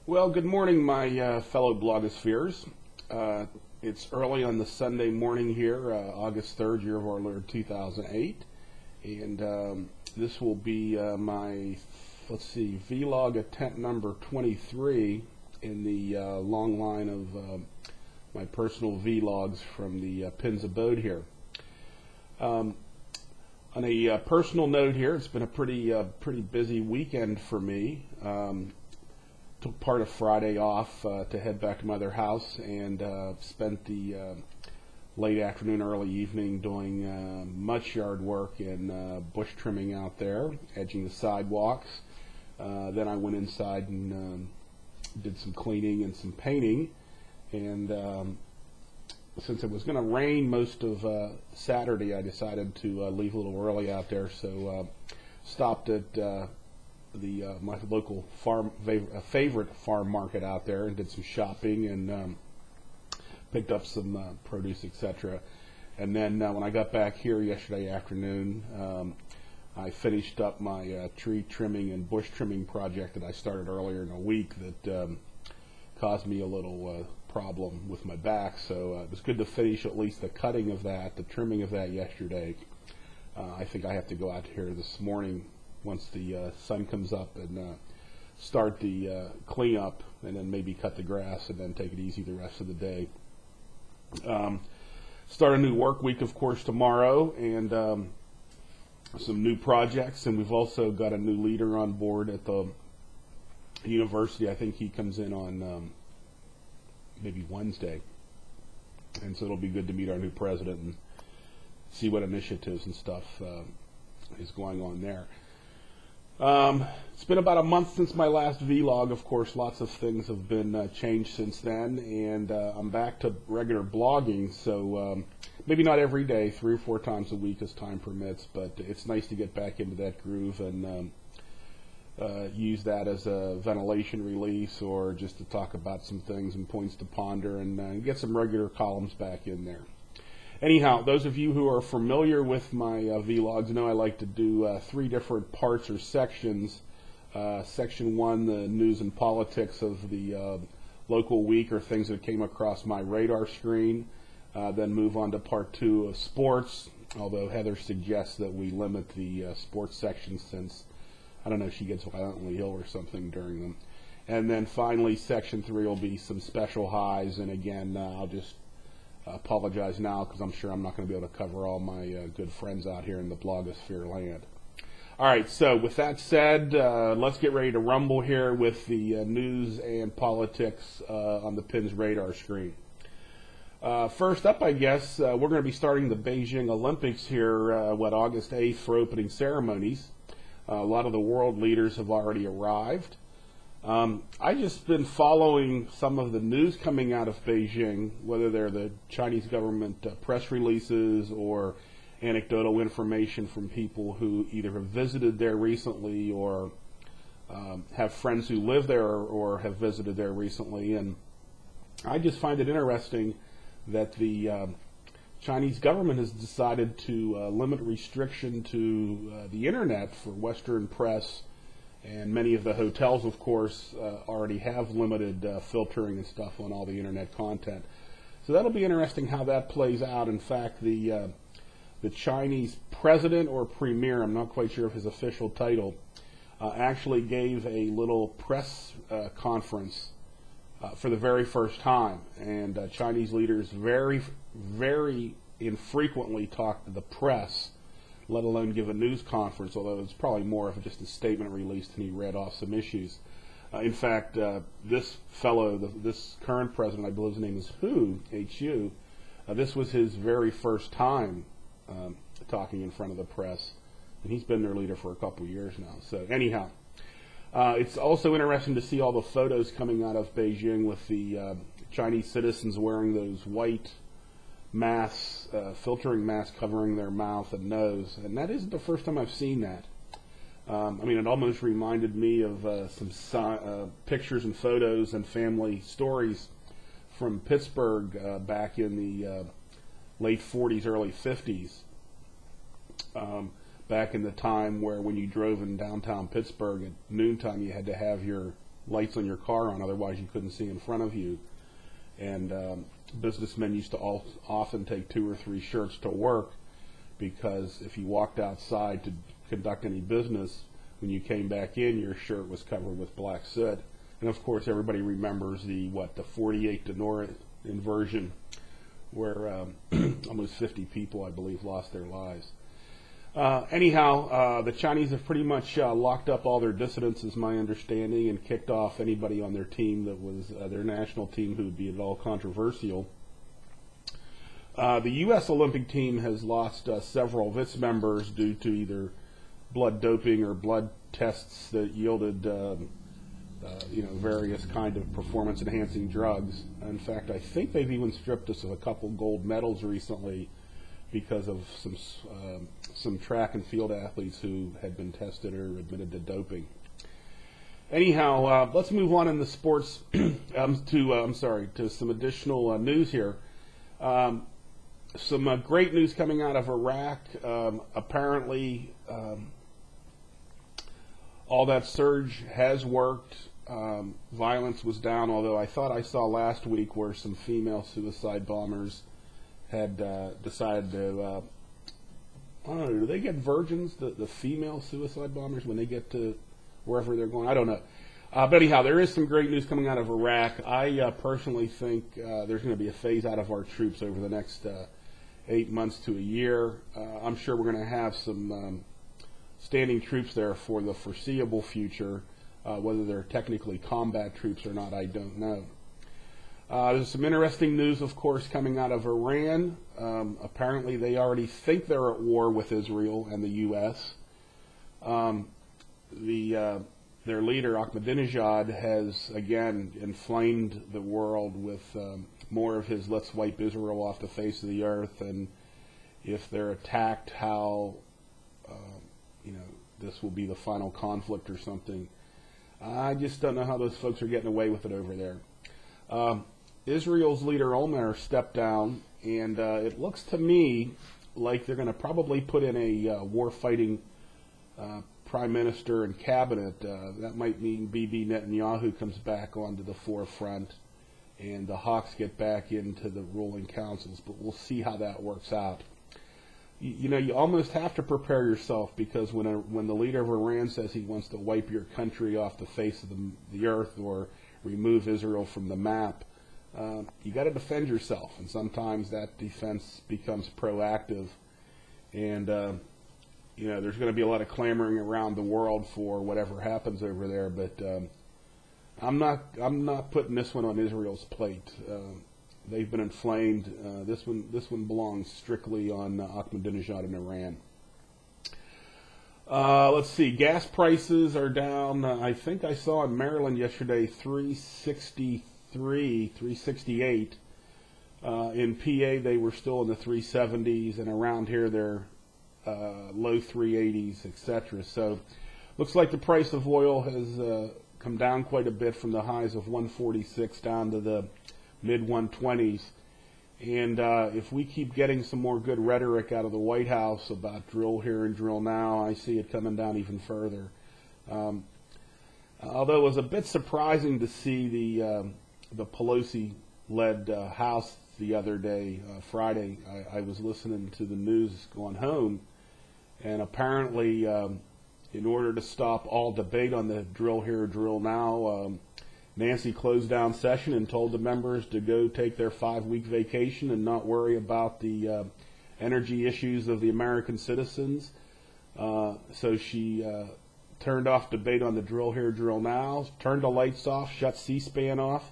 Well, good morning, my fellow blogospheres. It's early on the Sunday morning here, August 3rd, year of our Lord 2008. And this will be my, vlog attempt number 23 in the long line of my personal vlogs from the Pins Abode here. On a personal note here, it's been a pretty busy weekend for me. Took part of Friday off to head back to my other house and spent the late afternoon, early evening doing much yard work and bush trimming out there, edging the sidewalks. Then I went inside and did some cleaning and some painting. And since it was going to rain most of Saturday, I decided to leave a little early out there. So stopped at my local favorite farm market out there and did some shopping and picked up some produce, etc. And then when I got back here yesterday afternoon, I finished up my tree trimming and bush trimming project that I started earlier in the week that caused me a little problem with my back. So it was good to finish at least the cutting of that, the trimming of that yesterday. I think I have to go out here this morning once the sun comes up and start the cleanup, and then maybe cut the grass and then take it easy the rest of the day. Start a new work week, of course, tomorrow, and some new projects. And we've also got a new leader on board at the university. I think he comes in on maybe Wednesday, and so it'll be good to meet our new president and see what initiatives and stuff is going on there. It's been about a month since my last vlog. Of course, lots of things have been changed since then, and I'm back to regular blogging, so maybe not every day, 3 or 4 times a week as time permits, but it's nice to get back into that groove and use that as a ventilation release, or just to talk about some things and points to ponder, and get some regular columns back in there. Anyhow, those of you who are familiar with my vlogs know I like to do 3 different parts or sections. Section 1, the news and politics of the local week, or things that came across my radar screen. Then move on to part 2 of sports, although Heather suggests that we limit the sports section since, I don't know, she gets violently ill or something during them. And then finally, section 3 will be some special highs, and again, I'll just apologize now because I'm sure I'm not going to be able to cover all my good friends out here in the blogosphere land. All right, so with that said, let's get ready to rumble here with the news and politics on the Pins radar screen. First up, I guess, we're going to be starting the Beijing Olympics here, August 8th for opening ceremonies. A lot of the world leaders have already arrived. I've just been following some of the news coming out of Beijing, whether they're the Chinese government press releases or anecdotal information from people who either have visited there recently or have friends who live there or have visited there recently. And I just find it interesting that the Chinese government has decided to limit restriction to the internet for Western press, and many of the hotels, of course, already have limited filtering and stuff on all the internet content. So that'll be interesting how that plays out. In fact, the Chinese president or premier, I'm not quite sure of his official title, actually gave a little press conference for the very first time. And Chinese leaders very, very infrequently talk to the press, let alone give a news conference, although it's probably more of just a statement released and he read off some issues. In fact, this fellow, this current president, I believe his name is Hu, H-U, this was his very first time talking in front of the press, and he's been their leader for a couple of years now. So anyhow, it's also interesting to see all the photos coming out of Beijing with the Chinese citizens wearing those white masks, filtering masks covering their mouth and nose, and that isn't the first time I've seen that. I mean, it almost reminded me of some pictures and photos and family stories from Pittsburgh back in the late 40s, early 50s. Back in the time where when you drove in downtown Pittsburgh at noontime, you had to have your lights on your car on, otherwise you couldn't see in front of you. And businessmen used to often take 2 or 3 shirts to work, because if you walked outside to conduct any business, when you came back in, your shirt was covered with black soot. And of course, everybody remembers the 48 Denora inversion, where almost 50 people, I believe, lost their lives. Anyhow, the Chinese have pretty much locked up all their dissidents, is my understanding, and kicked off anybody on their team that was their national team who would be at all controversial. The U.S. Olympic team has lost several of its members due to either blood doping or blood tests that yielded various kind of performance-enhancing drugs. In fact, I think they've even stripped us of a couple gold medals recently because of some track and field athletes who had been tested or admitted to doping. Anyhow, let's move on in the sports to some additional news here. Some great news coming out of Iraq. Apparently, all that surge has worked. Violence was down, although I thought I saw last week where some female suicide bombers had decided to, I don't know, do they get virgins, the female suicide bombers, when they get to wherever they're going? I don't know. But anyhow, there is some great news coming out of Iraq. I personally think there's going to be a phase out of our troops over the next 8 months to a year. I'm sure we're going to have some standing troops there for the foreseeable future. Whether they're technically combat troops or not, I don't know. There's some interesting news, of course, coming out of Iran. Apparently, they already think they're at war with Israel and the U.S. Their leader, Ahmadinejad, has again inflamed the world with more of his "let's wipe Israel off the face of the earth," and if they're attacked, how this will be the final conflict or something. I just don't know how those folks are getting away with it over there. Israel's leader Olmert stepped down, and it looks to me like they're going to probably put in a war-fighting prime minister and cabinet. That might mean Bibi Netanyahu comes back onto the forefront, and the Hawks get back into the ruling councils. But we'll see how that works out. You almost have to prepare yourself, because when the leader of Iran says he wants to wipe your country off the face of the earth or remove Israel from the map, you got to defend yourself, and sometimes that defense becomes proactive. And there's going to be a lot of clamoring around the world for whatever happens over there, but I'm not putting this one on Israel's plate. They've been inflamed. This one belongs strictly on Ahmadinejad and Iran. Let's see. Gas prices are down. I think I saw in Maryland yesterday $3.63, $3.68. In PA they were still in the 370s, and around here they're low 380s, etc. So looks like the price of oil has come down quite a bit from the highs of 146 down to the mid 120s. And if we keep getting some more good rhetoric out of the White House about drill here and drill now, I see it coming down even further. Although it was a bit surprising to see the Pelosi-led House the other day, Friday. I was listening to the news going home, and apparently in order to stop all debate on the drill here, drill now, Nancy closed down session and told the members to go take their 5-week vacation and not worry about the energy issues of the American citizens. So she turned off debate on the drill here, drill now, turned the lights off, shut C-SPAN off,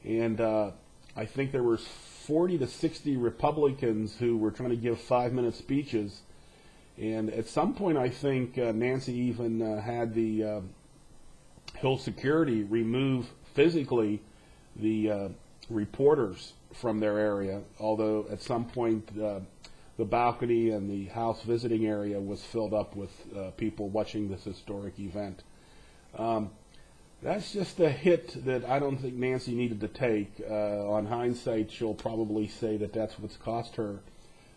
and I think there were 40 to 60 Republicans who were trying to give 5-minute speeches. And at some point, I think Nancy even had the Hill Security remove physically the reporters from their area, although at some point the balcony and the House visiting area was filled up with people watching this historic event. That's just a hit that I don't think Nancy needed to take. On hindsight, she'll probably say that that's what's cost her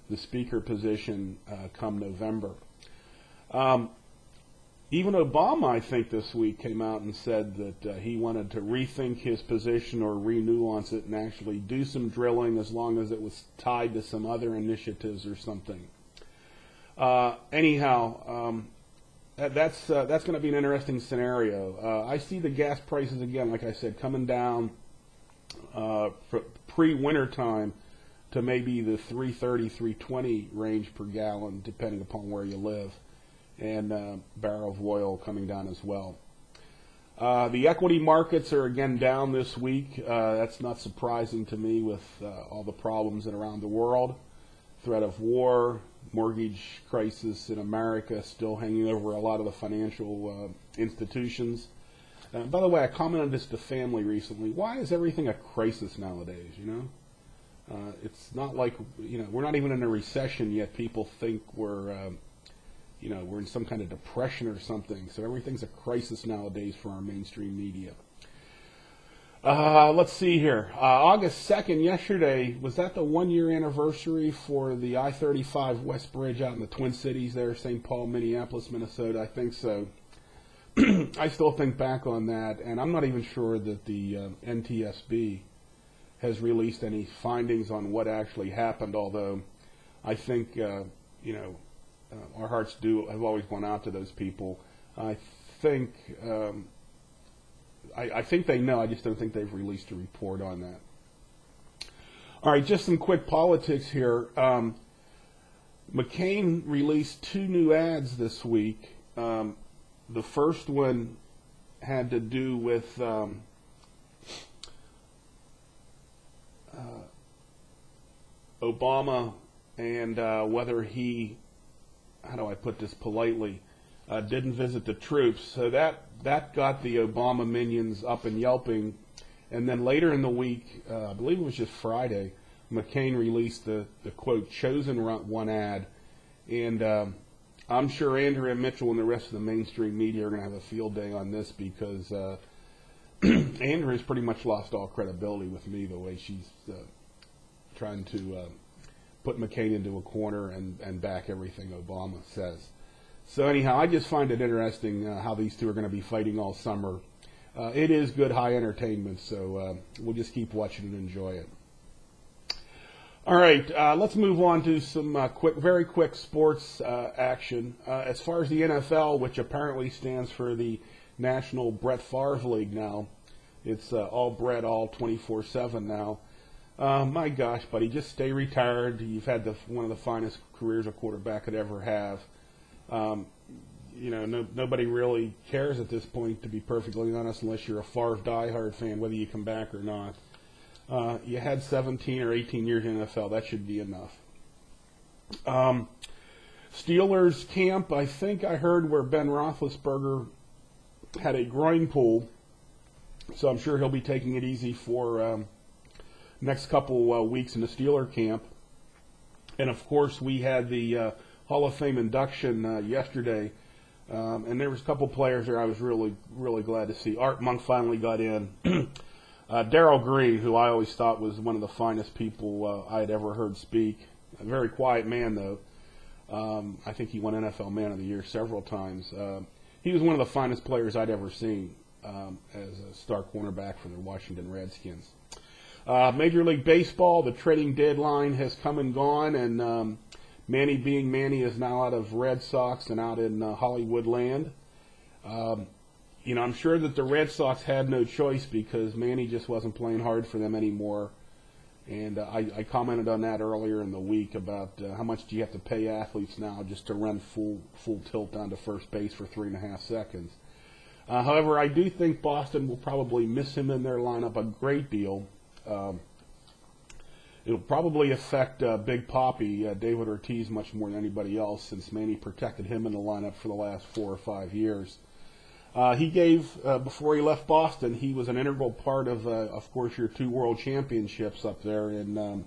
the speaker position come November. Even Obama, I think, this week came out and said that he wanted to rethink his position or renuance it and actually do some drilling as long as it was tied to some other initiatives or something. Anyhow, that's going to be an interesting scenario. I see the gas prices again, like I said, coming down pre-winter time to maybe the 330, 320 range per gallon, depending upon where you live, and barrel of oil coming down as well. The equity markets are again down this week. That's not surprising to me with all the problems around the world. Threat of war, mortgage crisis in America still hanging over a lot of the financial institutions. By the way, I commented this to family recently. Why is everything a crisis nowadays, you know? It's not like, you know, we're not even in a recession yet. People think we're in some kind of depression or something. So everything's a crisis nowadays for our mainstream media. Let's see here. August 2nd, yesterday, was that the 1-year anniversary for the I-35 West Bridge out in the Twin Cities there, St. Paul, Minneapolis, Minnesota? I think so. I still think back on that, and I'm not even sure that the NTSB has released any findings on what actually happened, although I think, our hearts have always gone out to those people. I think they know. I just don't think they've released a report on that. All right, just some quick politics here. McCain released 2 new ads this week. The first one had to do with Obama and whether he, how do I put this politely, didn't visit the troops. So that got the Obama minions up and yelping. And then later in the week, I believe it was just Friday, McCain released the quote, chosen one ad. And I'm sure Andrea Mitchell and the rest of the mainstream media are going to have a field day on this because Andrea's pretty much lost all credibility with me the way she's trying to put McCain into a corner and back everything Obama says. So anyhow, I just find it interesting how these two are going to be fighting all summer. It is good high entertainment, so we'll just keep watching and enjoy it. All right, let's move on to some very quick sports action. As far as the NFL, which apparently stands for the National Brett Favre League now, it's all Brett, all 24/7 now. My gosh, buddy, just stay retired. You've had one of the finest careers a quarterback could ever have. Nobody really cares at this point, to be perfectly honest, unless you're a Favre diehard fan, whether you come back or not. You had 17 or 18 years in the NFL. That should be enough. Steelers camp, I think I heard where Ben Roethlisberger had a groin pull, so I'm sure he'll be taking it easy for next couple weeks in the Steeler camp. And, of course, we had the Hall of Fame induction yesterday, and there was a couple players there I was really, really glad to see. Art Monk finally got in. Darrell Green, who I always thought was one of the finest people I had ever heard speak. A very quiet man, though. I think he won NFL Man of the Year several times. He was one of the finest players I'd ever seen as a star cornerback for the Washington Redskins. Major League Baseball, the trading deadline has come and gone, and Manny being Manny is now out of Red Sox and out in Hollywood land. I'm sure that the Red Sox had no choice because Manny just wasn't playing hard for them anymore. And I commented on that earlier in the week about how much do you have to pay athletes now just to run full tilt down to first base for 3.5 seconds. However, I do think Boston will probably miss him in their lineup a great deal. It'll probably affect Big Papi, David Ortiz, much more than anybody else since Manny protected him in the lineup for the last 4 or 5 years. He gave, before he left Boston, he was an integral part of course, your 2 world championships up there in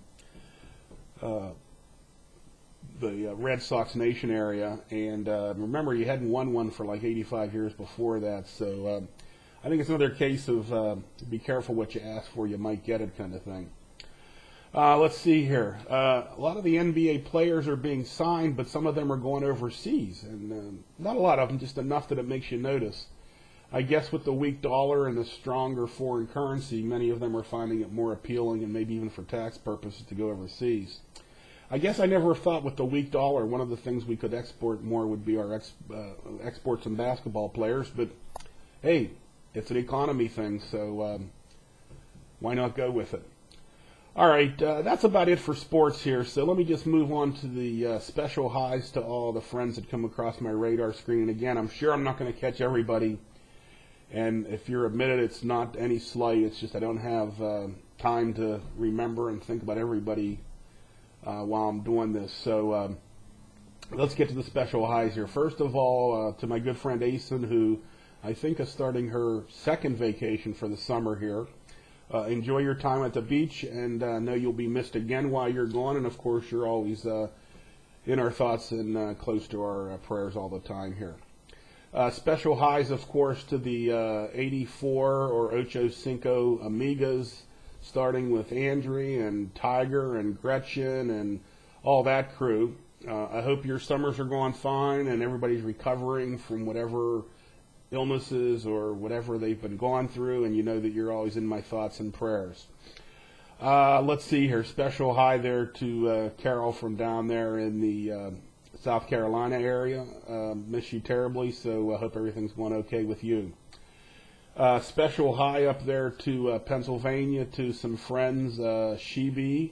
the Red Sox Nation area. And remember, you hadn't won one for like 85 years before that. So I think it's another case of be careful what you ask for, you might get it kind of thing. Let's see here. A lot of the NBA players are being signed, but some of them are going overseas, and not a lot of them, just enough that it makes you notice. I guess with the weak dollar and the stronger foreign currency, many of them are finding it more appealing, and maybe even for tax purposes, to go overseas. I guess I never thought with the weak dollar, one of the things we could export more would be our exports and basketball players. But hey, it's an economy thing, so why not go with it? All right, that's about it for sports here. So let me just move on to the special highs to all the friends that come across my radar screen. And again, I'm sure I'm not going to catch everybody. And if you're admitted, it's not any slight. It's just I don't have time to remember and think about everybody while I'm doing this. So let's get to the special highs here. First of all, to my good friend Asen, who I think is starting her second vacation for the summer here. Enjoy your time at the beach, and know you'll be missed again while you're gone. And of course, you're always in our thoughts and close to our prayers all the time here. Special highs, of course, to the 84 or Ocho Cinco Amigas, starting with Andre and Tiger and Gretchen and all that crew. I hope your summers are going fine and everybody's recovering from whatever illnesses or whatever they've been going through, and you know that you're always in my thoughts and prayers. Let's see here. Special hi there to Carol from down there in the South Carolina area. Miss you terribly, so I hope everything's going okay with you. Special hi up there to Pennsylvania, to some friends, Shibi.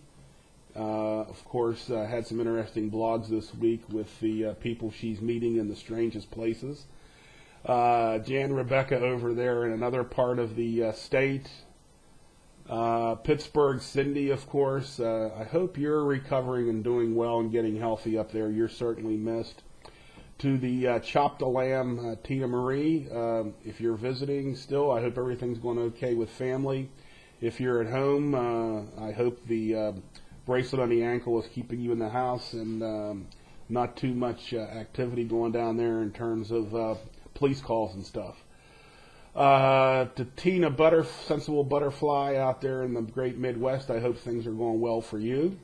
Of course, had some interesting blogs this week with the people she's meeting in the strangest places. Jan Rebecca over there in another part of the state. Pittsburgh, Cindy, of course. I hope you're recovering and doing well and getting healthy up there. You're certainly missed. To the Chop the Lamb, Tina Marie, if you're visiting still, I hope everything's going okay with family. If you're at home, I hope the bracelet on the ankle is keeping you in the house and not too much activity going down there in terms of police calls and stuff. To Tina Sensible Butterfly out there in the great Midwest, I hope things are going well for you.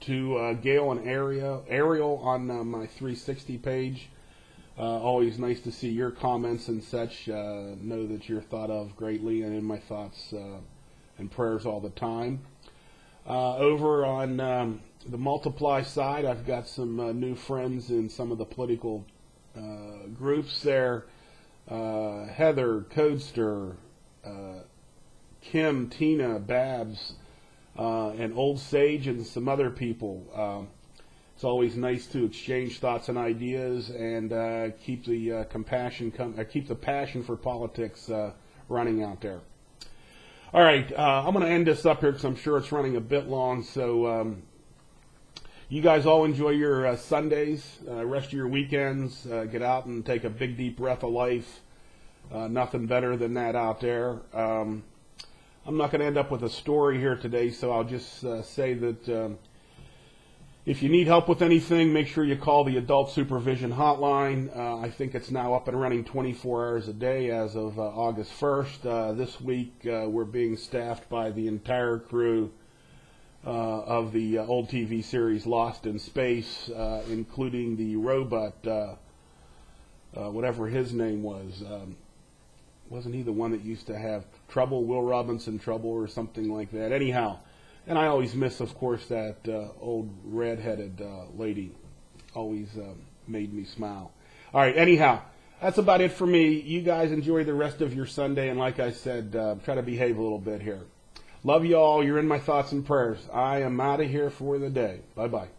To Gail and Ariel on my 360 page, always nice to see your comments and such. Know that you're thought of greatly and in my thoughts and prayers all the time. Over on the Multiply side, I've got some new friends in some of the political groups there. Heather, Codester, Kim, Tina, Babs, and Old Sage, and some other people. It's always nice to exchange thoughts and ideas and keep the keep the passion for politics running out there. All right, I'm going to end this up here because I'm sure it's running a bit long. So you guys all enjoy your Sundays, rest of your weekends. Get out and take a big, deep breath of life. Nothing better than that out there. I'm not going to end up with a story here today, so I'll just say that if you need help with anything, make sure you call the Adult Supervision Hotline. I think it's now up and running 24 hours a day as of August 1st. This week, we're being staffed by the entire crew of the old TV series Lost in Space, including the robot, whatever his name was. Wasn't he the one that used to have Trouble, Will Robinson Trouble, or something like that? Anyhow, and I always miss, of course, that old red-headed lady. Always made me smile. All right, anyhow, that's about it for me. You guys enjoy the rest of your Sunday, and like I said, try to behave a little bit here. Love you all. You're in my thoughts and prayers. I am out of here for the day. Bye-bye.